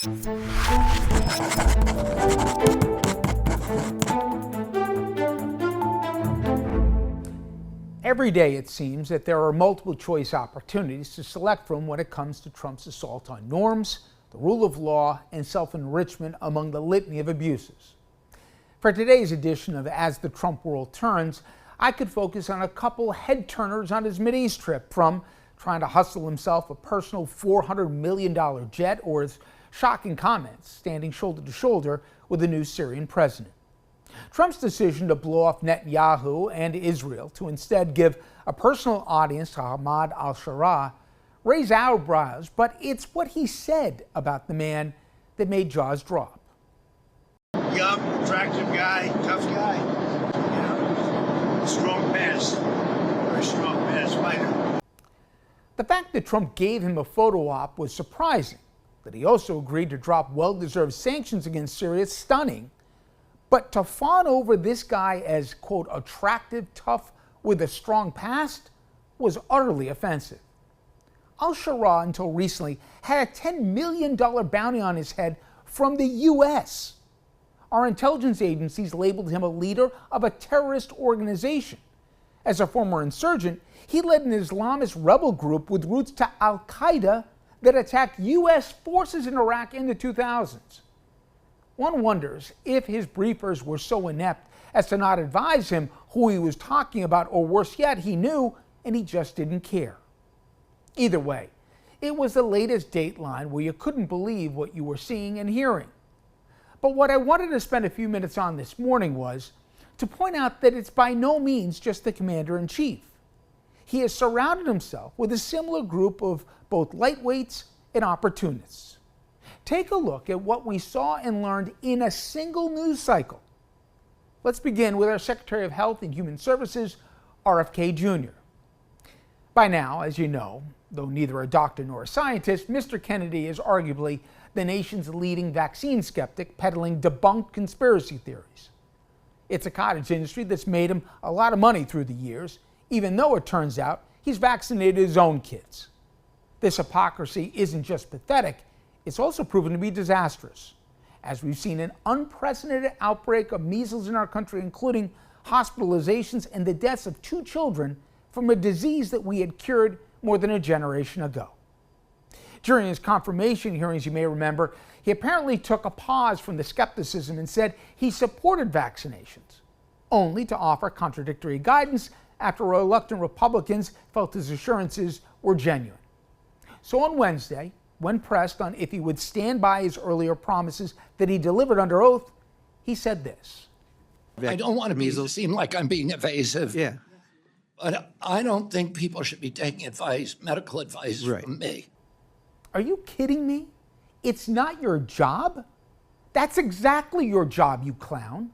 Every day it seems that there are multiple choice opportunities to select from when it comes to Trump's assault on norms, the rule of law, and self-enrichment among the litany of abuses. For today's edition of As the Trump World Turns, I could focus on a couple head-turners on his Mideast trip, from trying to hustle himself a personal $400 million jet, or his shocking comments standing shoulder to shoulder with the new Syrian president. Trump's decision to blow off Netanyahu and Israel to instead give a personal audience to Ahmad al-Sharaa raised eyebrows, but it's what he said about the man that made jaws drop. Young, attractive guy, tough guy, strong pass, very strong pass fighter. The fact that Trump gave him a photo op was surprising. That he also agreed to drop well-deserved sanctions against Syria is stunning. But to fawn over this guy as, quote, attractive, tough, with a strong past was utterly offensive. Al-Sharaa, until recently, had a $10 million bounty on his head from the U.S. Our intelligence agencies labeled him a leader of a terrorist organization. As a former insurgent, he led an Islamist rebel group with roots to al-Qaeda that attacked U.S. forces in Iraq in the 2000s. One wonders if his briefers were so inept as to not advise him who he was talking about, or worse yet, he knew and he just didn't care. Either way, it was the latest Dateline where you couldn't believe what you were seeing and hearing. But what I wanted to spend a few minutes on this morning was to point out that it's by no means just the commander-in-chief. He has surrounded himself with a similar group of both lightweights and opportunists. Take a look at what we saw and learned in a single news cycle. Let's begin with our Secretary of Health and Human Services, RFK Jr. By now, as you know, though neither a doctor nor a scientist, Mr. Kennedy is arguably the nation's leading vaccine skeptic, peddling debunked conspiracy theories. It's a cottage industry that's made him a lot of money through the years, even though it turns out he's vaccinated his own kids. This hypocrisy isn't just pathetic, it's also proven to be disastrous, as we've seen an unprecedented outbreak of measles in our country, including hospitalizations and the deaths of 2 children from a disease that we had cured more than a generation ago. During his confirmation hearings, you may remember, he apparently took a pause from the skepticism and said he supported vaccinations, only to offer contradictory guidance after reluctant Republicans felt his assurances were genuine. So on Wednesday, when pressed on if he would stand by his earlier promises that he delivered under oath, he said this. I don't want to seem like I'm being evasive. Yeah. But I don't think people should be taking advice, medical advice from me. Are you kidding me? It's not your job? That's exactly your job, you clown.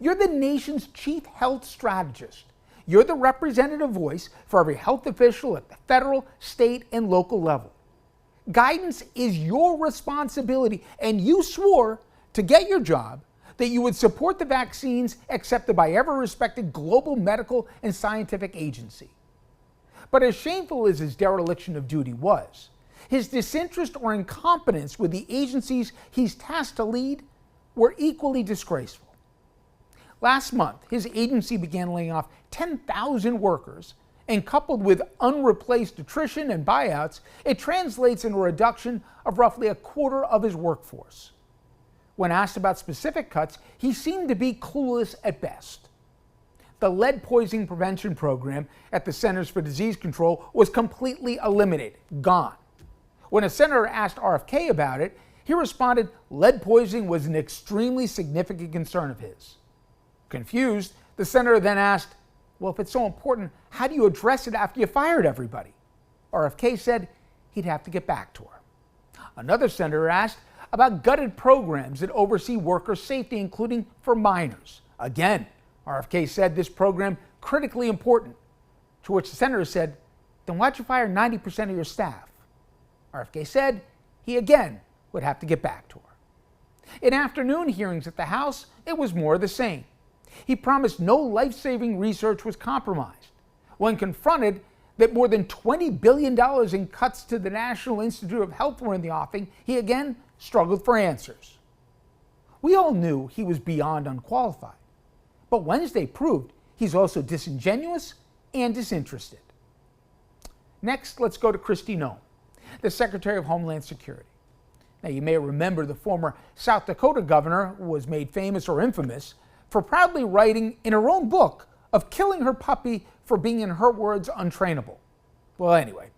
You're the nation's chief health strategist. You're the representative voice for every health official at the federal, state, and local level. Guidance is your responsibility, and you swore to get your job that you would support the vaccines accepted by every respected global medical and scientific agency. But as shameful as his dereliction of duty was, his disinterest or incompetence with the agencies he's tasked to lead were equally disgraceful. Last month, his agency began laying off 10,000 workers, and coupled with unreplaced attrition and buyouts, it translates into a reduction of roughly a quarter of his workforce. When asked about specific cuts, he seemed to be clueless at best. The lead poisoning prevention program at the Centers for Disease Control was completely eliminated, gone. When a senator asked RFK about it, he responded lead poisoning was an extremely significant concern of his. Confused, the senator then asked, well, if it's so important, how do you address it after you fired everybody? RFK said he'd have to get back to her. Another senator asked about gutted programs that oversee worker safety, including for minors. Again, RFK said this program critically important, to which the senator said, then why'd you fire 90% of your staff? RFK said he again would have to get back to her. In afternoon hearings at the House, it was more of the same. He promised no life-saving research was compromised. When confronted, that more than $20 billion in cuts to the National Institute of Health were in the offing, he again struggled for answers. We all knew he was beyond unqualified, but Wednesday proved he's also disingenuous and disinterested. Next, let's go to Kristi Noem, the Secretary of Homeland Security. Now, you may remember the former South Dakota governor was made famous or infamous for proudly writing in her own book of killing her puppy for being, in her words, untrainable. Well, anyway,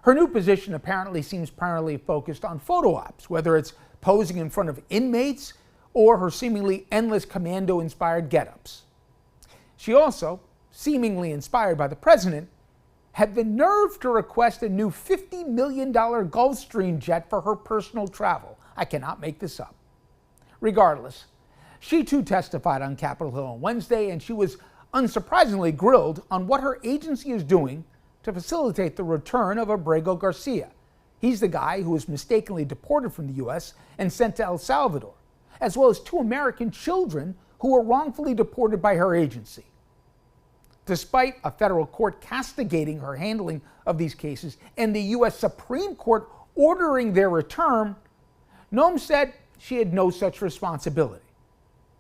her new position apparently seems primarily focused on photo ops, whether it's posing in front of inmates or her seemingly endless commando-inspired get-ups. She also, seemingly inspired by the president, had the nerve to request a new $50 million Gulfstream jet for her personal travel. I cannot make this up. Regardless, she too testified on Capitol Hill on Wednesday, and she was unsurprisingly grilled on what her agency is doing to facilitate the return of Abrego Garcia. He's the guy who was mistakenly deported from the U.S. and sent to El Salvador, as well as 2 American children who were wrongfully deported by her agency. Despite a federal court castigating her handling of these cases and the U.S. Supreme Court ordering their return, Noem said she had no such responsibility.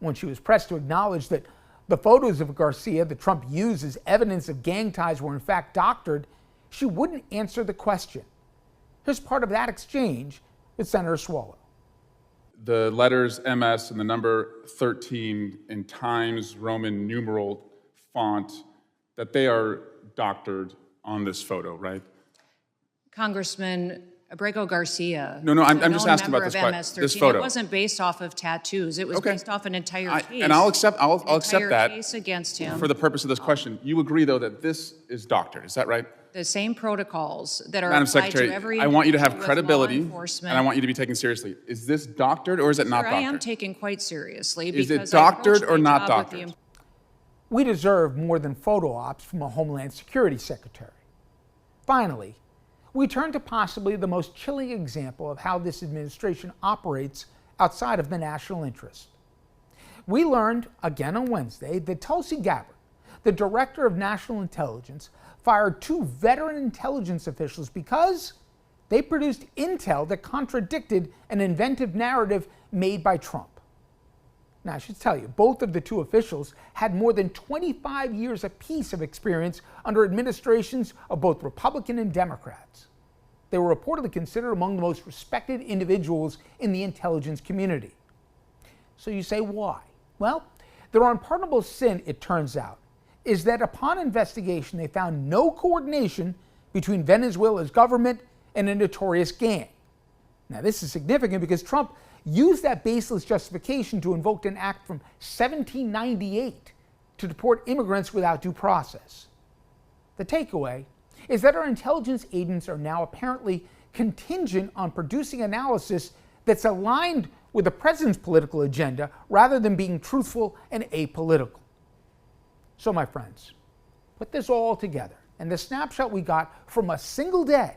When she was pressed to acknowledge that the photos of Garcia that Trump used as evidence of gang ties were in fact doctored, she wouldn't answer the question. Here's part of that exchange with Senator Swallow. The letters MS and the number 13 in Times Roman numeral font, that they are doctored on this photo, right? Congressman Abrego Garcia. No, I'm just asking about this photo. It wasn't based off of tattoos. It was based off an entire case. And I'll accept that case against him. for the purpose of this question. You agree, though, that this is doctored. Is that right? The same protocols that are Madam applied Secretary, to every I want you to have with credibility, law enforcement. and I want you to be taken seriously. Is this doctored or is it not Sir, doctored? I am taken quite seriously. Is it because I doctored approached or my not job with doctored? We deserve more than photo ops from a Homeland Security Secretary. Finally, we turn to possibly the most chilling example of how this administration operates outside of the national interest. We learned, again on Wednesday, that Tulsi Gabbard, the Director of National Intelligence, fired 2 veteran intelligence officials because they produced intel that contradicted an inventive narrative made by Trump. Now, I should tell you, both of the 2 officials had more than 25 years apiece of experience under administrations of both Republican and Democrats. They were reportedly considered among the most respected individuals in the intelligence community. So you say, why? Well, their unpardonable sin, it turns out, is that upon investigation, they found no coordination between Venezuela's government and a notorious gang. Now, this is significant because Trump used that baseless justification to invoke an act from 1798 to deport immigrants without due process. The takeaway is that our intelligence agents are now apparently contingent on producing analysis that's aligned with the president's political agenda rather than being truthful and apolitical. So, my friends, put this all together, and the snapshot we got from a single day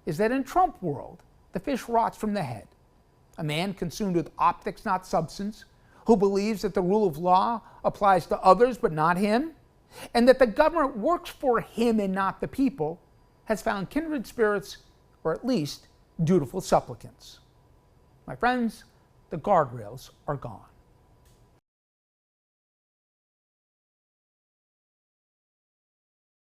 is that in Trump world, the fish rots from the head. A man consumed with optics, not substance, who believes that the rule of law applies to others but not him, and that the government works for him and not the people, has found kindred spirits, or at least dutiful supplicants. My friends, the guardrails are gone.